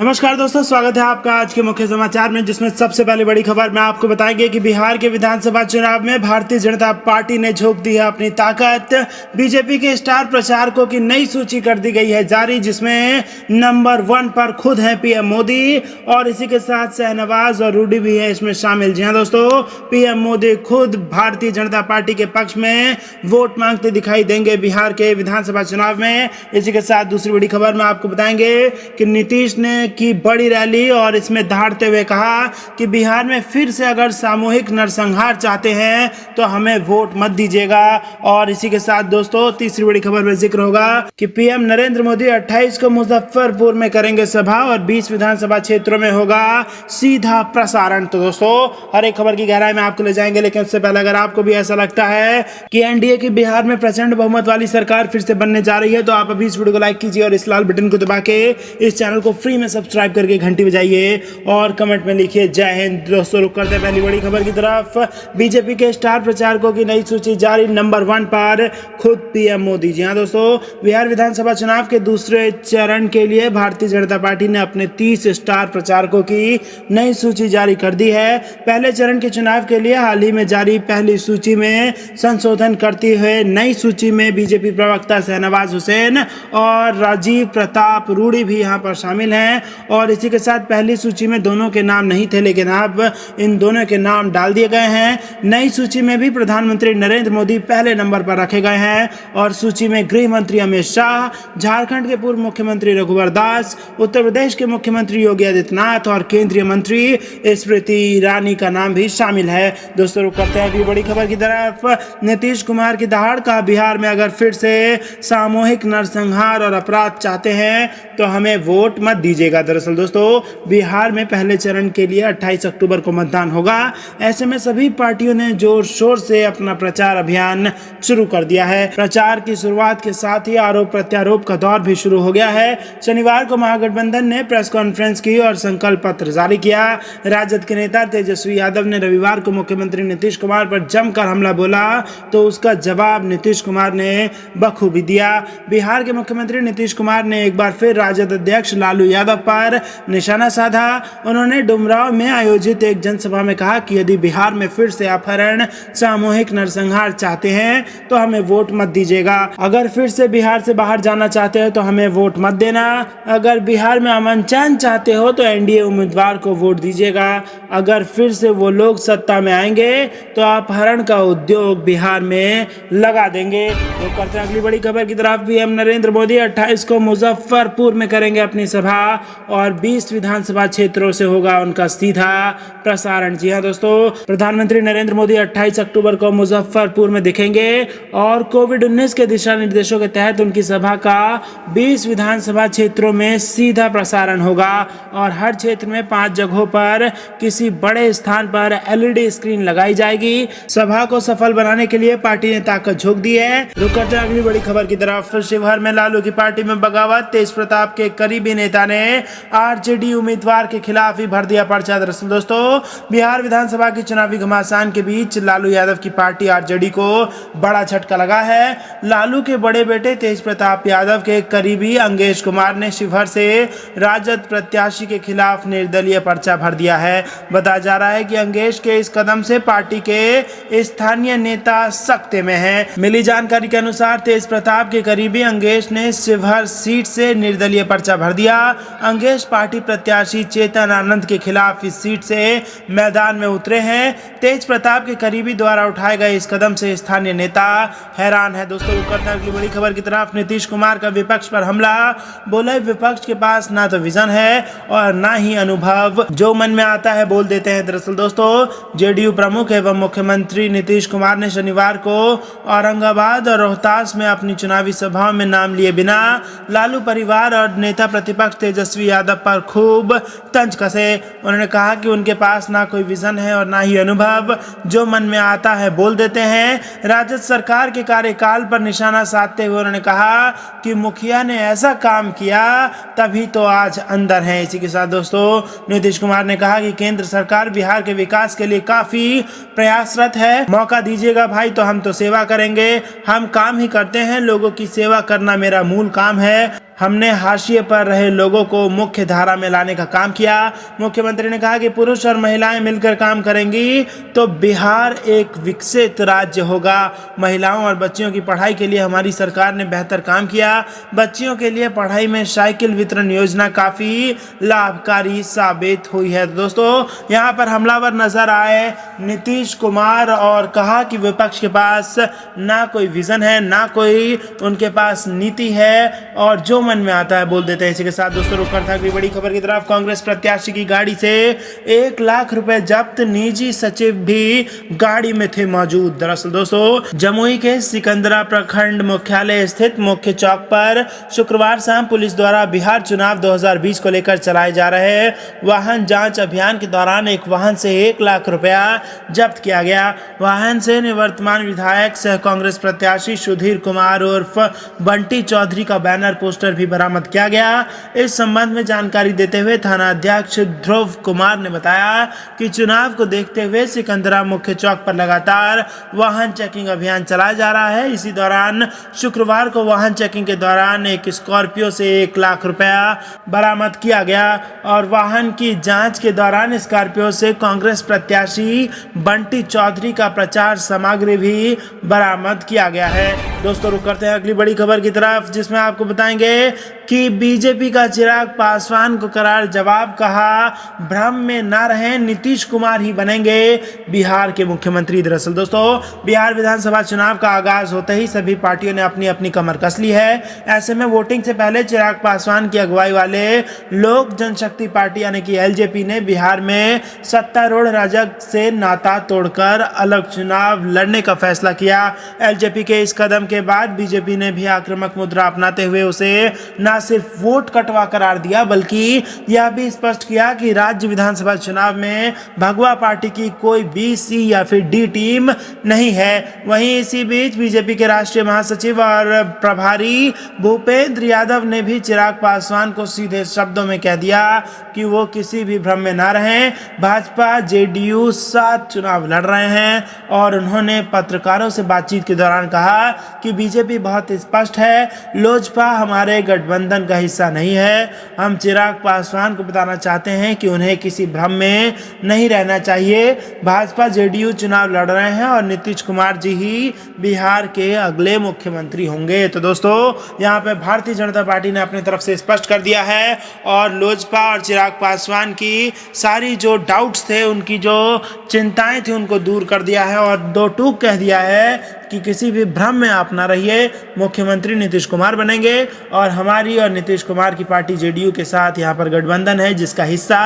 नमस्कार दोस्तों, स्वागत है आपका आज के मुख्य समाचार में, जिसमें सबसे पहले बड़ी खबर मैं आपको बताएंगे कि बिहार के विधानसभा चुनाव में भारतीय जनता पार्टी ने झोंक दी है अपनी ताकत। बीजेपी के स्टार प्रचारकों की नई सूची कर दी गई है जारी, जिसमें नंबर 1 पर खुद हैं पीएम मोदी और इसी के साथ शहनवाज और रूडी भी है इसमें शामिल। जी हाँ दोस्तों, पीएम मोदी खुद भारतीय जनता पार्टी के पक्ष में वोट मांगते दिखाई देंगे बिहार के विधानसभा चुनाव में। इसी के साथ दूसरी बड़ी खबर में आपको बताएंगे कि नीतीश ने की बड़ी रैली और इसमें दहाड़ते हुए कहा कि बिहार में फिर से अगर सामूहिक नरसंहार चाहते हैं तो हमें वोट मत दीजिएगा। और इसी के साथ दोस्तों तीसरी बड़ी खबर में जिक्र होगा कि पीएम नरेंद्र मोदी 28 को मुजफ्फरपुर में करेंगे सभा और 20 विधानसभा क्षेत्रों में होगा सीधा प्रसारण। तो दोस्तों हर एक खबर की गहराई में आपको ले जाएंगे, लेकिन उससे पहले अगर आपको भी ऐसा लगता है कि एनडीए की बिहार में प्रचंड बहुमत वाली सरकार फिर से बनने जा रही है तो आप अभी इस वीडियो को लाइक कीजिए और इस लाल बटन को दबा के इस चैनल को फ्री में सब्सक्राइब करके घंटी बजाइए और कमेंट में लिखिए जय हिंद। दोस्तों रुक करते हैं पहली बड़ी खबर की तरफ। बीजेपी के स्टार प्रचारकों की नई सूची जारी, नंबर 1 पर खुद पीएम मोदी। जी हाँ दोस्तों, बिहार विधानसभा चुनाव के दूसरे चरण के लिए भारतीय जनता पार्टी ने अपने 30 स्टार प्रचारकों की नई सूची जारी कर दी है। पहले चरण के चुनाव के लिए हाल ही में जारी पहली सूची में संशोधन करते हुए नई सूची में बीजेपी प्रवक्ता शहनवाज हुसैन और राजीव प्रताप रूडी भी यहाँ पर शामिल हैं। और इसी के साथ पहली सूची में दोनों के नाम नहीं थे, लेकिन अब इन दोनों के नाम डाल दिए गए हैं। नई सूची में भी प्रधानमंत्री नरेंद्र मोदी पहले नंबर पर रखे गए हैं और सूची में गृह मंत्री अमित शाह, झारखंड के पूर्व मुख्यमंत्री रघुवर दास, उत्तर प्रदेश के मुख्यमंत्री योगी आदित्यनाथ और केंद्रीय मंत्री स्मृति ईरानी का नाम भी शामिल है। दोस्तों रुक करते हैं अगली बड़ी खबर की तरफ। नीतीश कुमार की दहाड़ का बिहार में अगर फिर से सामूहिक नरसंहार और अपराध चाहते हैं तो हमें वोट मत दीजिएगा। दरअसल दोस्तों बिहार में पहले चरण के लिए 28 अक्टूबर को मतदान होगा। ऐसे में सभी पार्टियों ने जोर शोर से अपना प्रचार अभियान शुरू कर दिया है। प्रचार की शुरुआत के साथ ही आरोप प्रत्यारोप का दौर भी शुरू हो गया है। शनिवार को महागठबंधन ने प्रेस कॉन्फ्रेंस की और संकल्प पत्र जारी किया। राजद के नेता तेजस्वी यादव ने रविवार को मुख्यमंत्री नीतीश कुमार पर जमकर हमला बोला तो उसका जवाब नीतीश कुमार ने बखूबी दिया। बिहार के मुख्यमंत्री नीतीश कुमार ने एक बार फिर राजद अध्यक्ष लालू यादव पर निशाना साधा। उन्होंने डुमराव में आयोजित एक जनसभा में कहा कि यदि बिहार में फिर से अपहरण, सामूहिक नरसंहार चाहते हैं तो हमें वोट मत दीजिएगा। अगर फिर से बिहार से बाहर जाना चाहते हो तो हमें वोट मत देना। अगर बिहार में अमन चैन चाहते हो तो एनडीए उम्मीदवार को वोट दीजिएगा। अगर फिर से वो लोग सत्ता में आएंगे तो अपहरण का उद्योग बिहार में लगा देंगे। तो करते हैं अगली बड़ी खबर की तरफ। पीएम नरेंद्र मोदी 28 को मुजफ्फरपुर में करेंगे अपनी सभा और 20 विधानसभा क्षेत्रों से होगा उनका सीधा प्रसारण। जी हाँ दोस्तों, प्रधानमंत्री नरेंद्र मोदी 28 अक्टूबर को मुजफ्फरपुर में दिखेंगे और कोविड-19 के दिशा निर्देशों के तहत उनकी सभा का 20 विधानसभा क्षेत्रों में सीधा प्रसारण होगा और हर क्षेत्र में 5 जगहों पर किसी बड़े स्थान पर एलईडी स्क्रीन लगाई जाएगी। सभा को सफल बनाने के लिए पार्टी ने ताकत झोंक दी है। रुक करते हैं अगली बड़ी खबर की तरफ। शिवहर में लालू की पार्टी में बगावत, तेज प्रताप के करीबी नेता ने आरजेडी उम्मीदवार के खिलाफ ही भर दिया पर्चा। दरअसल दोस्तों बिहार विधानसभा की चुनावी घमासान के बीच लालू यादव की पार्टी आरजेडी को बड़ा झटका लगा है। लालू के बड़े बेटे तेज प्रताप यादव के करीबी अंगेश कुमार ने शिवहर से राजद प्रत्याशी के खिलाफ निर्दलीय पर्चा भर दिया है। बताया जा रहा है कि अंगेश के इस कदम से पार्टी के स्थानीय नेता सख्ते में हैं। मिली जानकारी के अनुसार तेज प्रताप के करीबी अंगेश ने शिवहर सीट से निर्दलीय पर्चा भर दिया। अंगेश पार्टी प्रत्याशी चेतन आनंद के खिलाफ इस सीट से मैदान में उतरे हैं। तेज प्रताप के करीबी द्वारा उठाए गए इस कदम से स्थानीय नेता हैरान है। दोस्तों करते हैं अगली बड़ी खबर की तरफ। नीतीश कुमार का विपक्ष पर हमला, बोले विपक्ष के पास ना तो विजन है और ना ही अनुभव, जो मन में आता है बोल देते हैं। दरअसल दोस्तों जेडीयू प्रमुख एवं मुख्यमंत्री नीतीश कुमार ने शनिवार को औरंगाबाद और रोहतास में अपनी चुनावी सभाओं में नाम लिए बिना लालू परिवार और नेता प्रतिपक्ष तेजस्वी यादव पर खूब तंज कसे। उन्होंने कहा कि उनके पास ना कोई विजन है और ना ही अनुभव, जो मन में आता है बोल देते हैं। राजद सरकार के कार्यकाल पर निशाना साधते हुए उन्होंने कहा कि मुखिया ने ऐसा काम किया तभी तो आज अंदर है। इसी के साथ दोस्तों नीतीश कुमार ने कहा कि केंद्र सरकार बिहार के विकास के लिए काफी प्रयासरत है। मौका दीजिएगा भाई तो हम तो सेवा करेंगे। हम काम ही करते हैं, लोगों की सेवा करना मेरा मूल काम है। हमने हाशिए पर रहे लोगों को मुख्य धारा में लाने का काम किया। मुख्यमंत्री ने कहा कि पुरुष और महिलाएं मिलकर काम करेंगी तो बिहार एक विकसित राज्य होगा। महिलाओं और बच्चियों की पढ़ाई के लिए हमारी सरकार ने बेहतर काम किया। बच्चियों के लिए पढ़ाई में साइकिल वितरण योजना काफी लाभकारी साबित हुई है। दोस्तों यहाँ पर हमलावर नजर आए नीतीश कुमार और कहा कि विपक्ष के पास ना कोई विजन है, ना कोई उनके पास नीति है और जो मन में आता है बोल देते हैं। इसी के साथ दोस्तों रुक करता है बड़ी खबर की तरफ। कांग्रेस प्रत्याशी की गाड़ी से 1 लाख रुपए जब्त, निजी सचिव भी गाड़ी में थे मौजूद। दरअसल दोस्तों जमुई के सिकंदरा प्रखंड मुख्यालय स्थित मुख्य चौक पर शुक्रवार शाम पुलिस द्वारा बिहार चुनाव 2020 को लेकर चलाए जा रहे वाहन जांच अभियान के दौरान एक वाहन से 1 लाख रुपया जब्त किया गया। वाहन से निवर्तमान विधायक सह कांग्रेस प्रत्याशी सुधीर कुमार उर्फ बंटी चौधरी का बैनर पोस्टर भी बरामद किया गया। इस संबंध में जानकारी देते हुए थाना अध्यक्ष ध्रुव कुमार ने बताया कि चुनाव को देखते हुए सिकंदरा मुख्य चौक पर लगातार वाहन चेकिंग अभियान चलाया जा रहा है। इसी दौरान शुक्रवार को वाहन चेकिंग के दौरान एक स्कॉर्पियो से 1 लाख रुपया बरामद किया गया और वाहन की जांच के दौरान स्कॉर्पियो से कांग्रेस प्रत्याशी बंटी चौधरी का प्रचार सामग्री भी बरामद किया गया है। दोस्तों रुक करते हैं अगली बड़ी खबर की तरफ, जिसमें आपको बताएंगे कि बीजेपी का चिराग पासवान को करार जवाब, कहा भ्रम में ना रहें, नीतीश कुमार ही बनेंगे बिहार के मुख्यमंत्री। दरअसल दोस्तों बिहार विधानसभा चुनाव का आगाज होते ही सभी पार्टियों ने अपनी अपनी कमर कस ली है। ऐसे में वोटिंग से पहले चिराग पासवान की अगुवाई वाले लोक जनशक्ति पार्टी यानी कि एलजेपी ने बिहार में सत्तारूढ़ राजग से नाता तोड़कर अलग चुनाव लड़ने का फैसला किया। एलजेपी के इस कदम के बाद बीजेपी ने भी आक्रामक मुद्रा अपनाते हुए उसे न सिर्फ वोट कटवा करार दिया बल्कि यह भी स्पष्ट किया कि राज्य विधानसभा चुनाव में भगवा पार्टी की कोई बी, सी या फिर डी टीम नहीं है। वहीं इसी बीच बीजेपी के राष्ट्रीय महासचिव और प्रभारी भूपेंद्र यादव ने भी चिराग पासवान को सीधे शब्दों में कह दिया कि वो किसी भी भ्रम में ना रहें। भाजपा जेडीयू साथ चुनाव लड़ रहे हैं और उन्होंने पत्रकारों से बातचीत के दौरान कहा कि बीजेपी बहुत स्पष्ट है, लोजपा हमारे गठबंधन का हिस्सा नहीं है। हम चिराग पासवान को बताना चाहते हैं कि उन्हें किसी भ्रम में नहीं रहना चाहिए। भाजपा जेडीयू चुनाव लड़ रहे हैं और नीतीश कुमार जी ही बिहार के अगले मुख्यमंत्री होंगे। तो दोस्तों यहाँ पे भारतीय जनता पार्टी ने अपनी तरफ से स्पष्ट कर दिया है और लोजपा और चिराग पासवान की सारी जो डाउट्स थे, उनकी जो चिंताएं थी, उनको दूर कर दिया है और दो टूक कह दिया है कि किसी भी भ्रम में आप ना रहिए, मुख्यमंत्री नीतीश कुमार बनेंगे और हमारी और नीतीश कुमार की पार्टी जेडीयू के साथ यहाँ पर गठबंधन है जिसका हिस्सा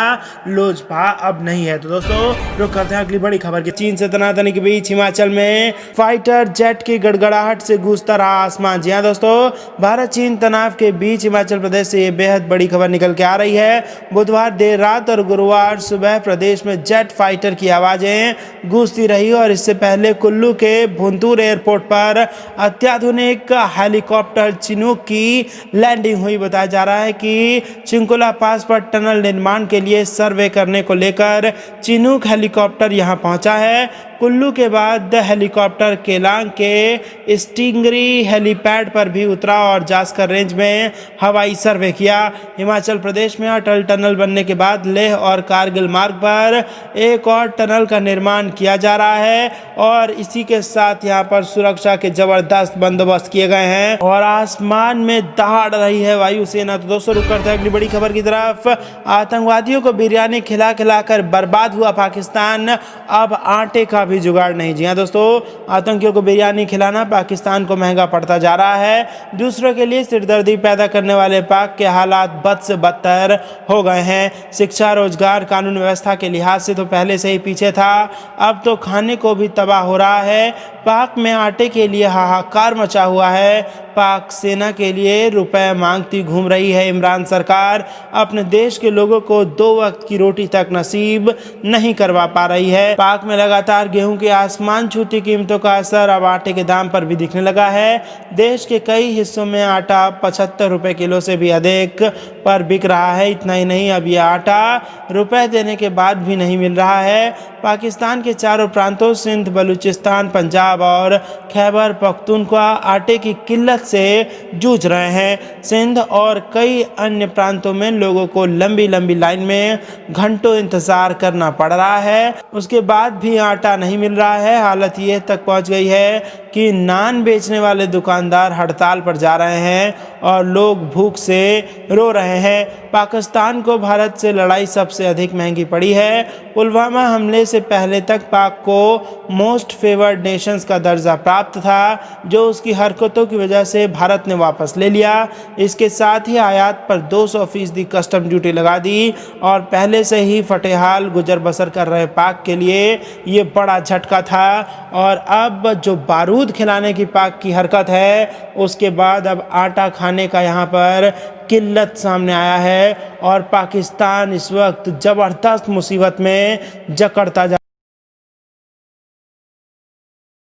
लोजपा अब नहीं है। तो दोस्तों रुक करते हैं अगली बड़ी खबर की। चीन से तनातनी के बीच हिमाचल में फाइटर जेट की गड़गड़ाहट से गूंजता रहा आसमान। जी हाँ दोस्तों, भारत चीन तनाव के बीच हिमाचल प्रदेश से ये बेहद बड़ी खबर निकल के आ रही है। बुधवार देर रात और गुरुवार सुबह प्रदेश में जेट फाइटर की आवाजें गूंजती रही और इससे पहले कुल्लू के भुंतूर एयरपोर्ट पर अत्याधुनिक हेलीकॉप्टर चिनूक की लैंडिंग हुई। बताया जा रहा है कि चिंकुला पास पर टनल निर्माण के लिए सर्वे करने को लेकर चिनूक हेलीकॉप्टर यहां पहुंचा है। कुल्लू के बाद हेलीकॉप्टर केलांग के स्टिंगरी हेलीपैड पर भी उतरा और जास्कर रेंज में हवाई सर्वे किया। हिमाचल प्रदेश में अटल टनल बनने के बाद लेह और कारगिल मार्ग पर एक और टनल का निर्माण किया जा रहा है और इसी के साथ यहाँ पर सुरक्षा के जबरदस्त बंदोबस्त किए गए हैं और आसमान में दहाड़ रही है वायुसेना। तो दोस्तों रुक करते हैं अगली बड़ी खबर की तरफ। आतंकवादियों को बिरयानी खिला खिलाकर बर्बाद हुआ पाकिस्तान, अब आटे का भी जुगाड़ नहीं। जी हाँ दोस्तों, आतंकियों को बिरयानी खिलाना पाकिस्तान को महंगा पड़ता जा रहा है। दूसरों के लिए सिरदर्दी पैदा करने वाले पाक के हालात बद से बदतर हो गए हैं। शिक्षा, रोजगार, कानून व्यवस्था के लिहाज से तो पहले से ही पीछे था, अब तो खाने को भी तबाह हो रहा है। पाक में आटे के लिए हाहाकार मचा हुआ है। पाक सेना के लिए रुपए मांगती घूम रही है इमरान सरकार। अपने देश के लोगों को 2 वक्त की रोटी तक नसीब नहीं करवा पा रही है। पाक में लगातार गेहूं की आसमान छूती कीमतों का असर अब आटे के दाम पर भी दिखने लगा है। देश के कई हिस्सों में आटा 75 रुपए किलो से भी अधिक पर बिक रहा है। इतना ही नहीं, अब यह आटा रुपए देने के बाद भी नहीं मिल रहा है। पाकिस्तान के चारों प्रांतों सिंध, बलूचिस्तान, पंजाब और खैबर पख्तूनख्वा आटे की किल्लत से जूझ रहे हैं। सिंध और कई अन्य प्रांतों में लोगों को लंबी लंबी लाइन में घंटों इंतजार करना पड़ रहा है। उसके बाद भी आटा नहीं मिल रहा है। हालत ये तक पहुंच गई है कि नान बेचने वाले दुकानदार हड़ताल पर जा रहे हैं और लोग भूख से रो रहे हैं। पाकिस्तान को भारत से लड़ाई सबसे अधिक महंगी पड़ी है। पुलवामा हमले से पहले तक पाक को मोस्ट फेवर्ड नेशंस का दर्जा प्राप्त था, जो उसकी हरकतों की वजह से भारत ने वापस ले लिया। इसके साथ ही आयात पर 200% कस्टम ड्यूटी लगा दी और पहले से ही फटेहाल गुजर बसर कर रहे पाक के लिए ये बड़ा झटका था। और अब जो बारूद खिलाने की पाक की हरकत है, उसके बाद अब आटा खाने का यहाँ पर किल्लत सामने आया है और पाकिस्तान इस वक्त ज़बरदस्त मुसीबत में जकड़ता जा